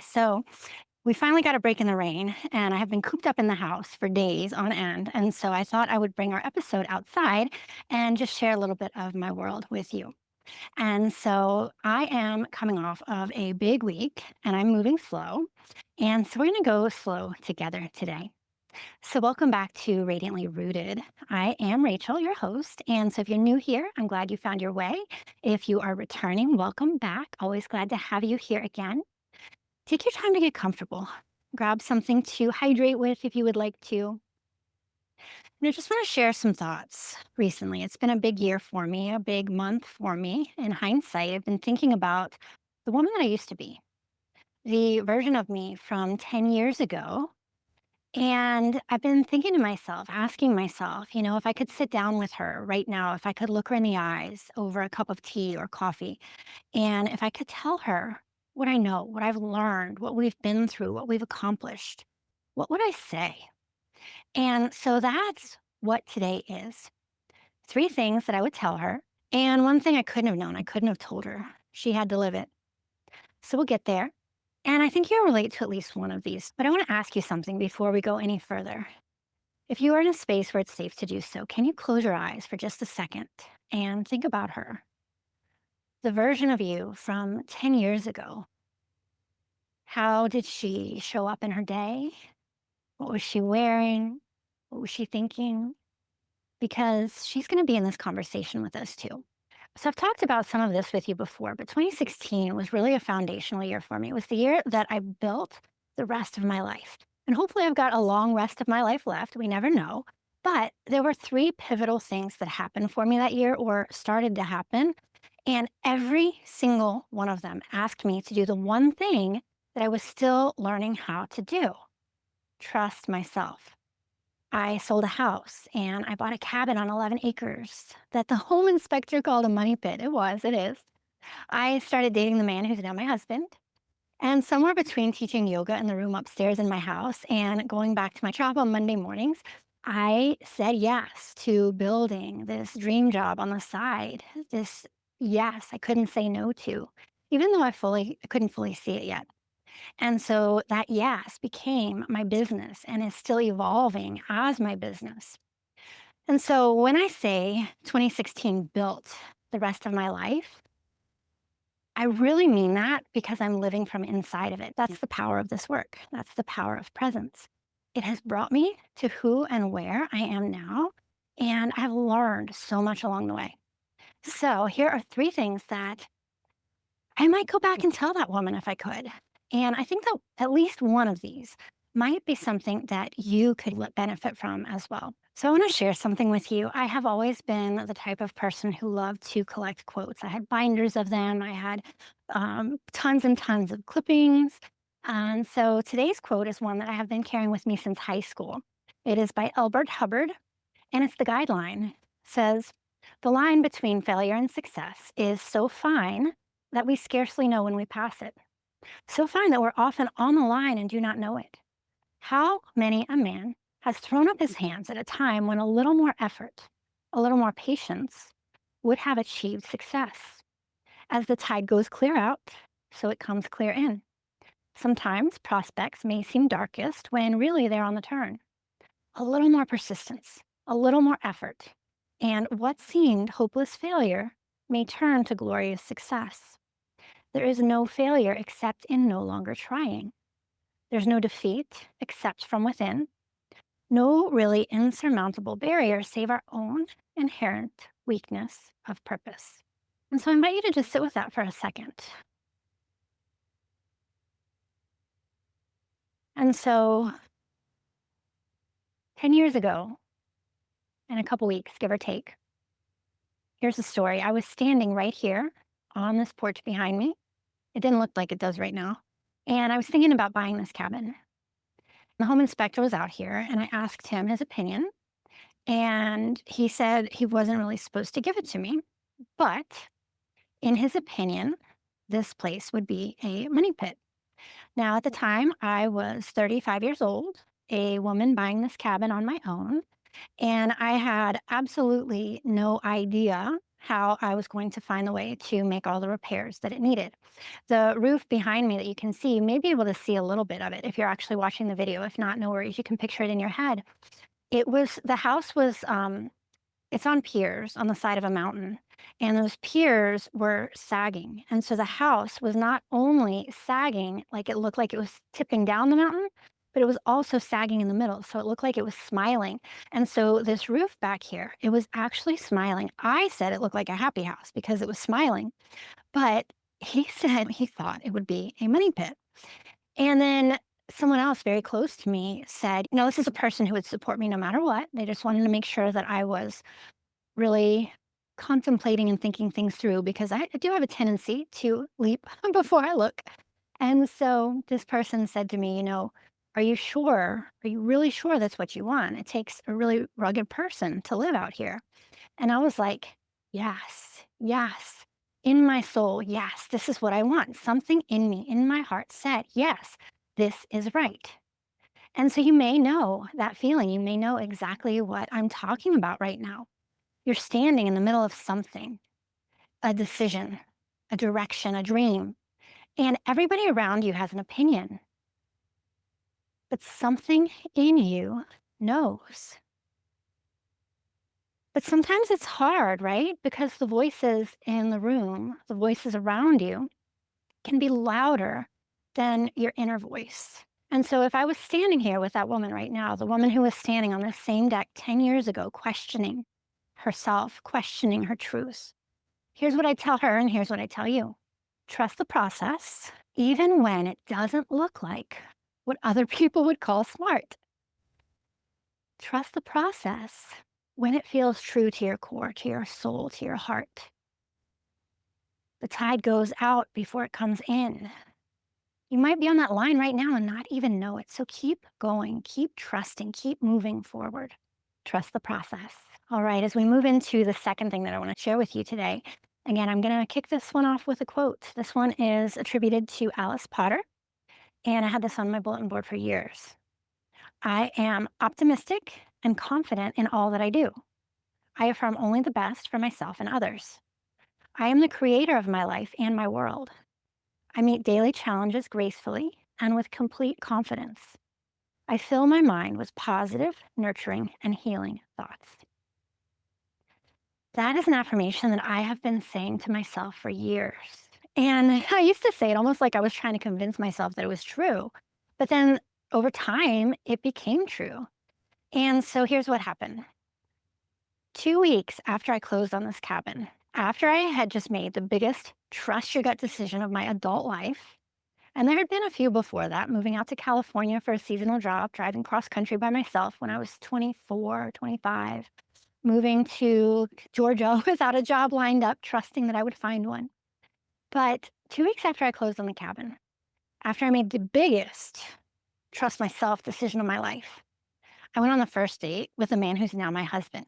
So we finally got a break in the rain, and I have been cooped up in the house for days on end. And so I thought I would bring our episode outside and just share a little bit of my world with you. And so I am coming off of a big week and I'm moving slow. And so we're going to go slow together today. So, welcome back to Radiantly Rooted. I am Rachel, your host. And so, if you're new here, I'm glad you found your way. If you are returning, welcome back. Always glad to have you here again. Take your time to get comfortable. Grab something to hydrate with if you would like to. And I just want to share some thoughts recently. It's been a big year for me, a big month for me. In hindsight, I've been thinking about the woman that I used to be, the version of me from 10 years ago. And I've been thinking to myself, asking myself, if I could sit down with her right now, if I could look her in the eyes over a cup of tea or coffee, and if I could tell her what I know, what I've learned, what we've been through, what we've accomplished, what would I say? And so that's what today is. Three things that I would tell her. And one thing I couldn't have known, I couldn't have told her. She had to live it. So we'll get there. And I think you'll relate to at least one of these. But I want to ask you something before we go any further. If you are in a space where it's safe to do so, can you close your eyes for just a second and think about her? The version of you from 10 years ago. How did she show up in her day? What was she wearing? What was she thinking? Because she's going to be in this conversation with us too. So I've talked about some of this with you before, but 2016 was really a foundational year for me. It was the year that I built the rest of my life. And hopefully I've got a long rest of my life left. We never know. But there were three pivotal things that happened for me that year or started to happen. And every single one of them asked me to do the one thing that I was still learning how to do: trust myself. I sold a house and I bought a cabin on 11 acres that the home inspector called a money pit. It is. I started dating the man who's now my husband. And somewhere between teaching yoga in the room upstairs in my house and going back to my job on Monday mornings, I said yes to building this dream job on the side. This yes, I couldn't say no to, even though I couldn't fully see it yet. And so that yes became my business and is still evolving as my business. And so when I say 2016 built the rest of my life, I really mean that because I'm living from inside of it. That's the power of this work. That's the power of presence. It has brought me to who and where I am now. And I've learned so much along the way. So here are three things that I might go back and tell that woman if I could. And I think that at least one of these might be something that you could benefit from as well. So I want to share something with you. I have always been the type of person who loved to collect quotes. I had binders of them. I had tons and tons of clippings. And so today's quote is one that I have been carrying with me since high school. It is by Elbert Hubbard, and it's the guideline. It says, "The line between failure and success is so fine that we scarcely know when we pass it. So fine that we're often on the line and do not know it. How many a man has thrown up his hands at a time when a little more effort, a little more patience would have achieved success? As the tide goes clear out, so it comes clear in. Sometimes prospects may seem darkest when really they're on the turn. A little more persistence, a little more effort, and what seemed hopeless failure may turn to glorious success. There is no failure except in no longer trying. There's no defeat except from within. No really insurmountable barrier save our own inherent weakness of purpose." And so I invite you to just sit with that for a second. And so 10 years ago, in a couple weeks, give or take, here's the story. I was standing right here on this porch behind me. It didn't look like it does right now. And I was thinking about buying this cabin. The home inspector was out here and I asked him his opinion. And he said he wasn't really supposed to give it to me. But in his opinion, this place would be a money pit. Now, at the time, I was 35 years old, a woman buying this cabin on my own. And I had absolutely no idea how I was going to find the way to make all the repairs that it needed. The roof behind me that you can see, you may be able to see a little bit of it if you're actually watching the video. If not, no worries. You can picture it in your head. The house was, it's on piers on the side of a mountain, and those piers were sagging. And so the house was not only sagging, like it looked like it was tipping down the mountain, but it was also sagging in the middle. So it looked like it was smiling. And so this roof back here, it was actually smiling. I said it looked like a happy house because it was smiling, but he said he thought it would be a money pit. And then someone else very close to me said, this is a person who would support me no matter what. They just wanted to make sure that I was really contemplating and thinking things through because I do have a tendency to leap before I look. And so this person said to me, are you sure? Are you really sure that's what you want? It takes a really rugged person to live out here. And I was like, yes, yes. In my soul, yes, this is what I want. Something in me, in my heart said, yes, this is right. And so you may know that feeling. You may know exactly what I'm talking about right now. You're standing in the middle of something, a decision, a direction, a dream, and everybody around you has an opinion, but something in you knows. But sometimes it's hard, right? Because the voices in the room, the voices around you, can be louder than your inner voice. And so if I was standing here with that woman right now, the woman who was standing on the same deck 10 years ago, questioning herself, questioning her truths, here's what I tell her, and here's what I tell you. Trust the process, even when it doesn't look like what other people would call smart. Trust the process when it feels true to your core, to your soul, to your heart. The tide goes out before it comes in. You might be on that line right now and not even know it. So keep going, keep trusting, keep moving forward. Trust the process. All right, as we move into the second thing that I want to share with you today, again, I'm going to kick this one off with a quote. This one is attributed to Alice Potter, and I had this on my bulletin board for years. I am optimistic and confident in all that I do. I affirm only the best for myself and others. I am the creator of my life and my world. I meet daily challenges gracefully and with complete confidence. I fill my mind with positive, nurturing, and healing thoughts. That is an affirmation that I have been saying to myself for years. And I used to say it almost like I was trying to convince myself that it was true. But then over time, it became true. And so here's what happened. 2 weeks after I closed on this cabin, after I had just made the biggest trust your gut decision of my adult life, and there had been a few before that, moving out to California for a seasonal job, driving cross country by myself when I was 24, 25, moving to Georgia without a job lined up, trusting that I would find one. But 2 weeks after I closed on the cabin, after I made the biggest trust myself decision of my life, I went on the first date with a man who's now my husband.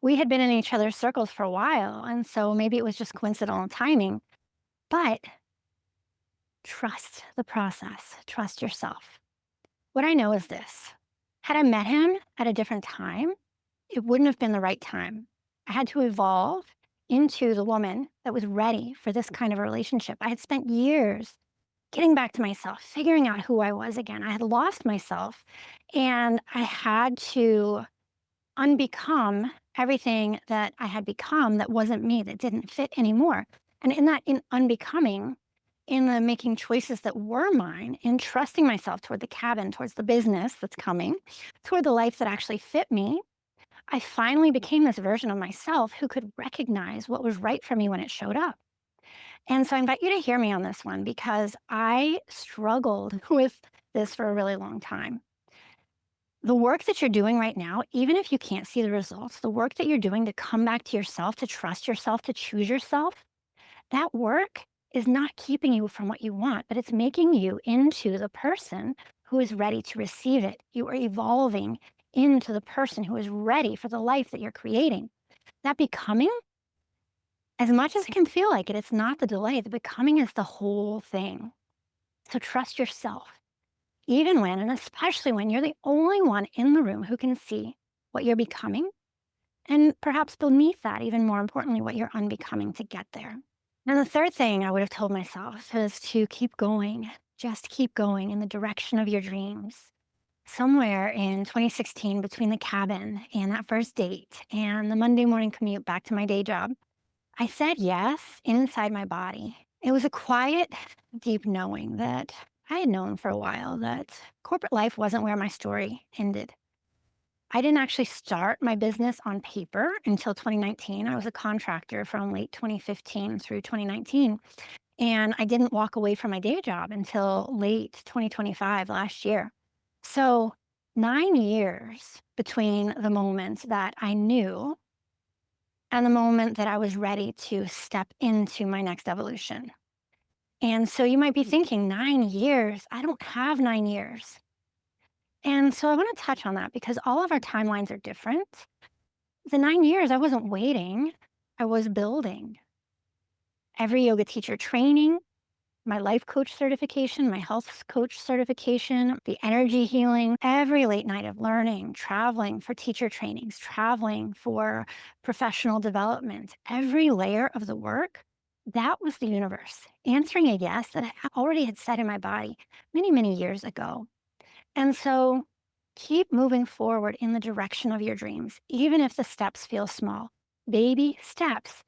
We had been in each other's circles for a while, and so maybe it was just coincidental timing, but trust the process, trust yourself. What I know is this: had I met him at a different time, it wouldn't have been the right time. I had to evolve into the woman that was ready for this kind of a relationship. I had spent years getting back to myself, figuring out who I was again. I had lost myself, and I had to unbecome everything that I had become that wasn't me, that didn't fit anymore. And in unbecoming, in the making choices that were mine, in trusting myself toward the cabin, towards the business that's coming, toward the life that actually fit me, I finally became this version of myself who could recognize what was right for me when it showed up. And so I invite you to hear me on this one because I struggled with this for a really long time. The work that you're doing right now, even if you can't see the results, the work that you're doing to come back to yourself, to trust yourself, to choose yourself, that work is not keeping you from what you want, but it's making you into the person who is ready to receive it. You are evolving into the person who is ready for the life that you're creating. That becoming, as much as it can feel like it, it's not the delay. The becoming is the whole thing. So trust yourself, even when, and especially when you're the only one in the room who can see what you're becoming And perhaps beneath that, even more importantly, what you're unbecoming to get there. And the third thing I would have told myself is to keep going, just keep going in the direction of your dreams. Somewhere in 2016, between the cabin and that first date and the Monday morning commute back to my day job, I said yes inside my body. It was a quiet, deep knowing that I had known for a while that corporate life wasn't where my story ended. I didn't actually start my business on paper until 2019. I was a contractor from late 2015 through 2019. And I didn't walk away from my day job until late 2025 last year. So 9 years between the moment that I knew and the moment that I was ready to step into my next evolution. And so you might be thinking, 9 years? I don't have 9 years. And so I want to touch on that because all of our timelines are different. The 9 years, I wasn't waiting, I was building. Every yoga teacher training, my life coach certification, my health coach certification, the energy healing, every late night of learning, traveling for teacher trainings, traveling for professional development, every layer of the work, that was the universe answering a yes that I already had said in my body many, many years ago. And so keep moving forward in the direction of your dreams, even if the steps feel small. Baby steps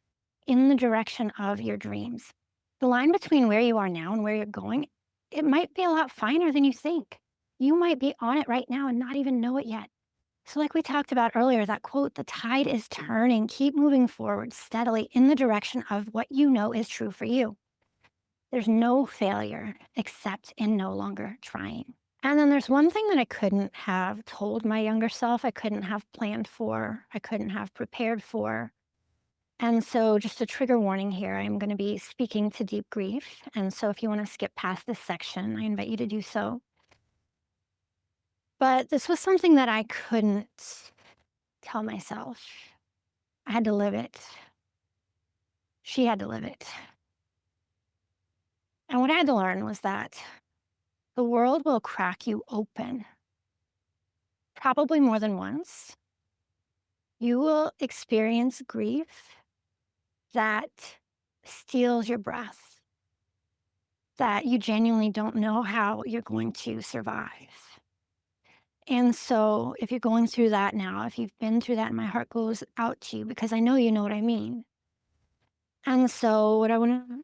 in the direction of your dreams. The line between where you are now and where you're going, it might be a lot finer than you think. You might be on it right now and not even know it yet. So, like we talked about earlier, that quote, the tide is turning. Keep moving forward steadily in the direction of what you know is true for you. There's no failure except in no longer trying. And then there's one thing that I couldn't have told my younger self, I couldn't have planned for, I couldn't have prepared for. And so, just a trigger warning here, I'm going to be speaking to deep grief. And so, if you want to skip past this section, I invite you to do so. But this was something that I couldn't tell myself. I had to live it. She had to live it. And what I had to learn was that the world will crack you open, probably more than once. You will experience grief that steals your breath, that you genuinely don't know how you're going to survive. And so, if you're going through that now, if you've been through that, my heart goes out to you because I know you know what I mean. And so, what I want to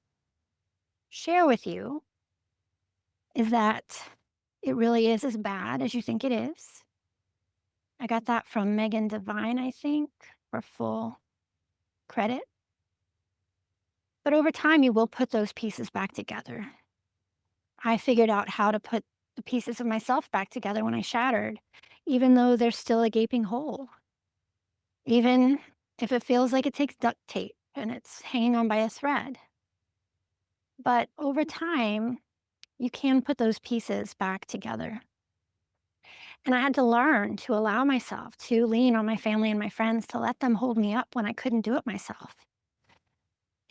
share with you is that it really is as bad as you think it is. I got that from Megan Devine, I think, for full credit. But over time, you will put those pieces back together. I figured out how to put the pieces of myself back together when I shattered, even though there's still a gaping hole. Even if it feels like it takes duct tape and it's hanging on by a thread. But over time, you can put those pieces back together. And I had to learn to allow myself to lean on my family and my friends to let them hold me up when I couldn't do it myself.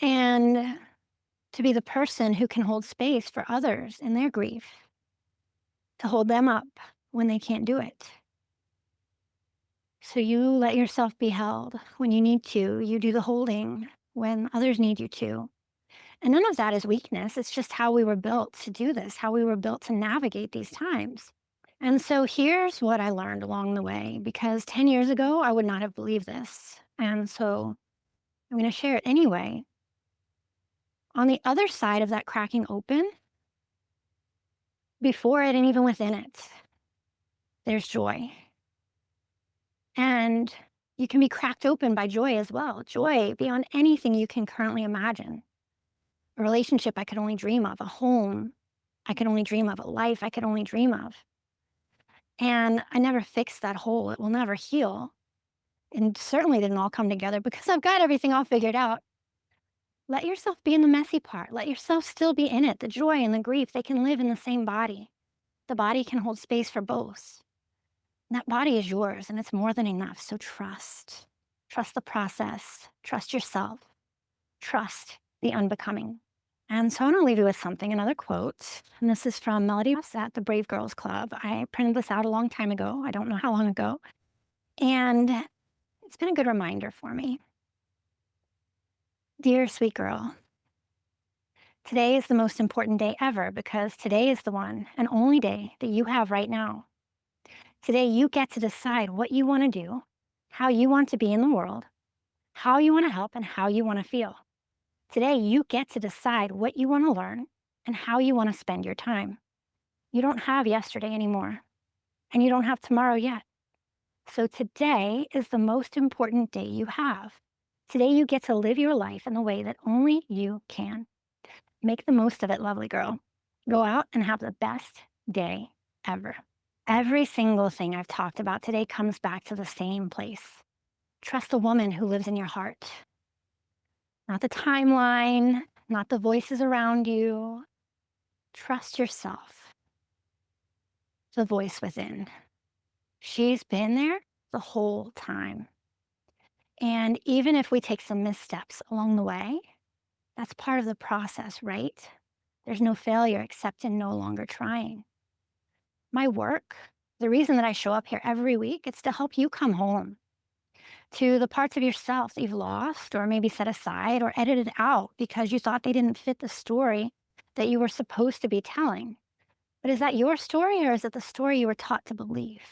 And to be the person who can hold space for others in their grief, to hold them up when they can't do it. So you let yourself be held when you need to. You do the holding when others need you to. And none of that is weakness. It's just how we were built to do this, how we were built to navigate these times. And so here's what I learned along the way, because 10 years ago, I would not have believed this. And so I'm going to share it anyway. On the other side of that cracking open, before it and even within it, there's joy. And you can be cracked open by joy as well. Joy beyond anything you can currently imagine. A relationship I could only dream of, a home I could only dream of, a life I could only dream of. And I never fixed that hole. It will never heal. And certainly didn't all come together because I've got everything all figured out. Let yourself be in the messy part. Let yourself still be in it. The joy and the grief, they can live in the same body. The body can hold space for both. And that body is yours and it's more than enough. So trust. Trust the process. Trust yourself. Trust the unbecoming. And so I want to leave you with something, another quote. And this is from Melody at the Brave Girls Club. I printed this out a long time ago. I don't know how long ago. And It's been a good reminder for me. Dear sweet girl, today is the most important day ever because today is the one and only day that you have right now. Today, you get to decide what you want to do, how you want to be in the world, how you want to help, and how you want to feel. Today, you get to decide what you want to learn and how you want to spend your time. You don't have yesterday anymore, and you don't have tomorrow yet. So today is the most important day you have. Today, you get to live your life in the way that only you can. Make the most of it, lovely girl. Go out and have the best day ever. Every single thing I've talked about today comes back to the same place. Trust the woman who lives in your heart, not the timeline, not the voices around you. Trust yourself, the voice within. She's been there the whole time. And even if we take some missteps along the way, that's part of the process, right? There's no failure except in no longer trying. My work, the reason that I show up here every week, it's to help you come home to the parts of yourself that you've lost or maybe set aside or edited out because you thought they didn't fit the story that you were supposed to be telling. But is that your story or is it the story you were taught to believe?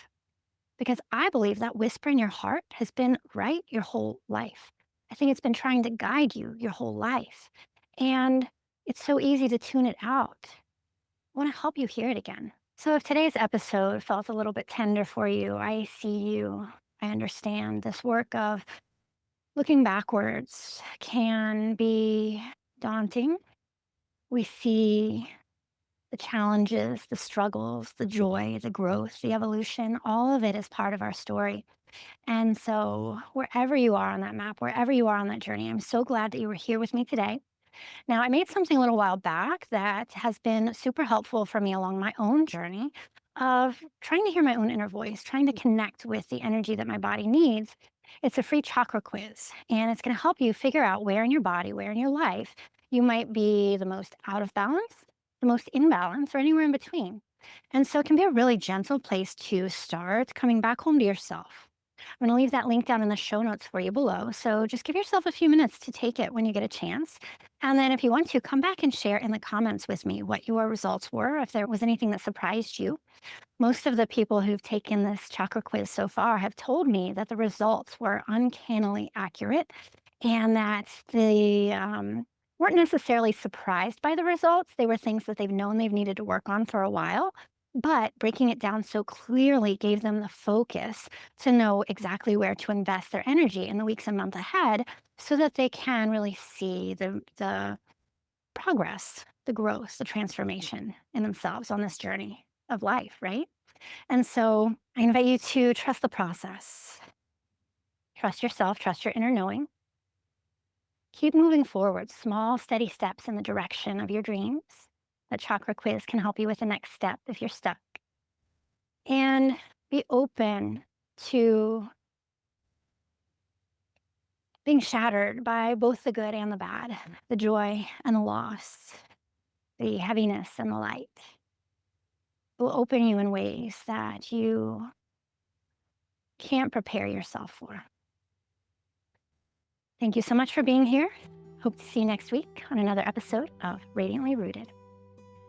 Because I believe that whisper in your heart has been right your whole life. I think it's been trying to guide you your whole life. And it's so easy to tune it out. I want to help you hear it again. So if today's episode felt a little bit tender for you, I see you. I understand this work of looking backwards can be daunting. We see the challenges, the struggles, the joy, the growth, the evolution, all of it is part of our story. And so, wherever you are on that map, wherever you are on that journey, I'm so glad that you were here with me today. Now, I made something a little while back that has been super helpful for me along my own journey of trying to hear my own inner voice, trying to connect with the energy that my body needs. It's a free chakra quiz, and it's going to help you figure out where in your body, where in your life you might be the most out of balance, the most in balance, or anywhere in between. And so it can be a really gentle place to start coming back home to yourself. I'm going to leave that link down in the show notes for you below. So just give yourself a few minutes to take it when you get a chance. And then if you want to, come back and share in the comments with me what your results were, if there was anything that surprised you. Most of the people who've taken this chakra quiz so far have told me that the results were uncannily accurate and that they weren't necessarily surprised by the results. They were things that they've known they've needed to work on for a while. But breaking it down so clearly gave them the focus to know exactly where to invest their energy in the weeks and months ahead so that they can really see the progress, the growth, the transformation in themselves on this journey of life, right? And so I invite you to trust the process, trust yourself, trust your inner knowing. Keep moving forward, small, steady steps in the direction of your dreams. The chakra quiz can help you with the next step if you're stuck. And be open to being shattered by both the good and the bad, the joy and the loss, the heaviness and the light. It will open you in ways that you can't prepare yourself for. Thank you so much for being here. Hope to see you next week on another episode of Radiantly Rooted.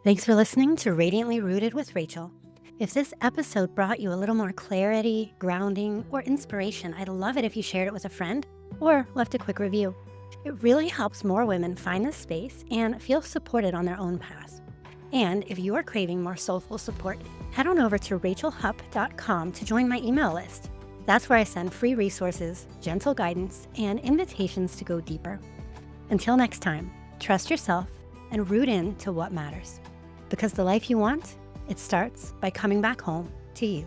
Thanks for listening to Radiantly Rooted with Rachel. If this episode brought you a little more clarity, grounding, or inspiration, I'd love it if you shared it with a friend or left a quick review. It really helps more women find this space and feel supported on their own path. And if you are craving more soulful support, head on over to rachelhupp.com to join my email list. That's where I send free resources, gentle guidance, and invitations to go deeper. Until next time, trust yourself and root in to what matters. Because the life you want, it starts by coming back home to you.